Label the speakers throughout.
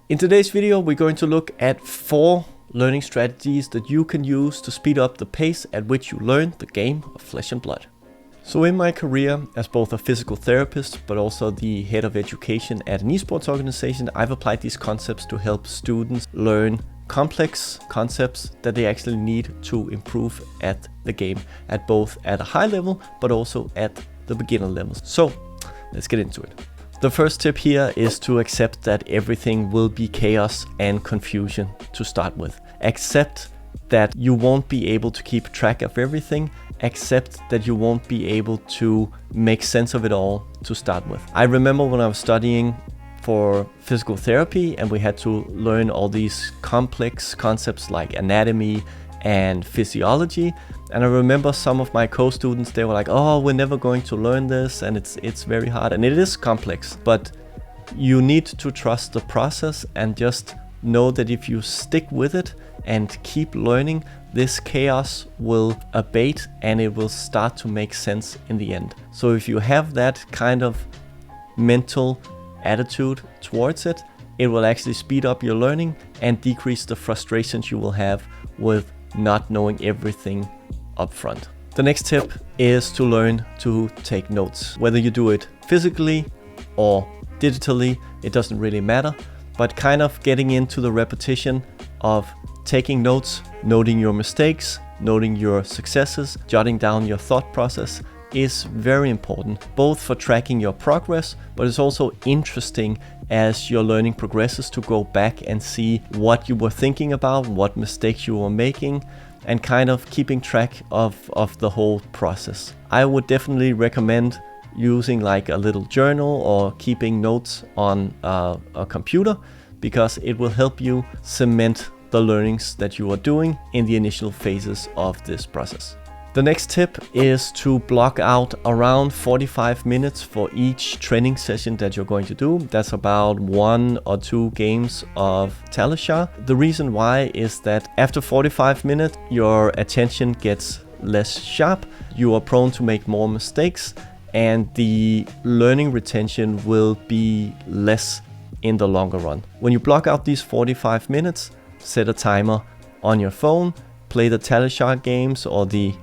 Speaker 1: In today's video, we're going to look at 4 learning strategies that you can use to speed up the pace at which you learn the game of Flesh and Blood. So in my career as both a physical therapist, but also the head of education at an esports organization, I've applied these concepts to help students learn complex concepts that they actually need to improve at the game, at both at a high level, but also at the beginner levels. So let's get into it. The first tip here is to accept that everything will be chaos and confusion to start with. Accept that you won't be able to keep track of everything. Accept that you won't be able to make sense of it all to start with. I remember when I was studying for physical therapy and we had to learn all these complex concepts like anatomy and physiology. And I remember some of my co-students, they were like, oh, we're never going to learn this and it's very hard. And it is complex, but you need to trust the process and just know that if you stick with it and keep learning, this chaos will abate and it will start to make sense in the end. So if you have that kind of mental attitude towards it, it will actually speed up your learning and decrease the frustrations you will have with not knowing everything up front. The next tip is to learn to take notes. Whether you do it physically or digitally, it doesn't really matter, but kind of getting into the repetition of taking notes, noting your mistakes, noting your successes, jotting down your thought process is very important, both for tracking your progress, but it's also interesting as your learning progresses to go back and see what you were thinking about, what mistakes you were making, and kind of keeping track of the whole process. I would definitely recommend using like a little journal or keeping notes on a computer, because it will help you cement the learnings that you are doing in the initial phases of this process. The next tip is to block out around 45 minutes for each training session that you're going to do. That's about 1 or 2 games of Talishar. The reason why is that after 45 minutes, your attention gets less sharp, you are prone to make more mistakes, and the learning retention will be less in the longer run. When you block out these 45 minutes, set a timer on your phone, play the Talishar games or the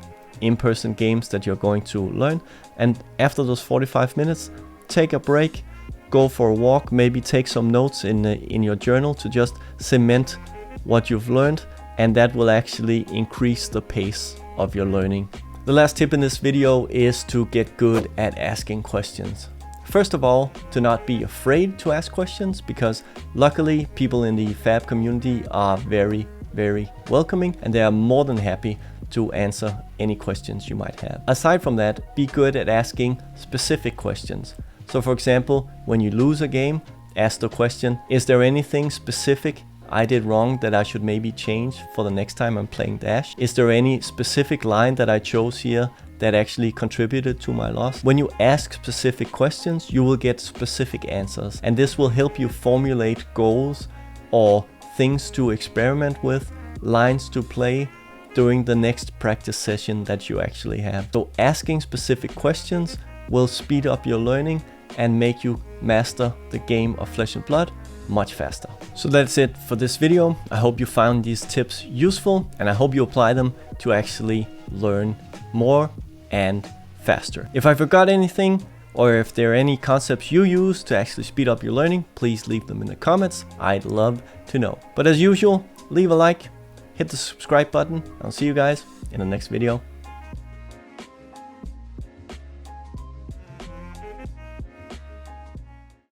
Speaker 1: in-person games that you're going to learn, and after those 45 minutes, take a break, go for a walk, maybe take some notes in your journal to just cement what you've learned, and that will actually increase the pace of your learning. The last tip in this video is to get good at asking questions. First of all, to not be afraid to ask questions, because luckily people in the Fab community are very, very welcoming and they are more than happy to answer any questions you might have. Aside from that, be good at asking specific questions. So for example, when you lose a game, ask the question, is there anything specific I did wrong that I should maybe change for the next time I'm playing Dash? Is there any specific line that I chose here that actually contributed to my loss? When you ask specific questions, you will get specific answers, and this will help you formulate goals or things to experiment with, lines to play during the next practice session that you actually have. So asking specific questions will speed up your learning and make you master the game of Flesh and Blood much faster. So that's it for this video. I hope you found these tips useful, and I hope you apply them to actually learn more and faster. If I forgot anything, or if there are any concepts you use to actually speed up your learning, please leave them in the comments. I'd love to know. But as usual, leave a like, hit the subscribe button. I'll see you guys in the next video.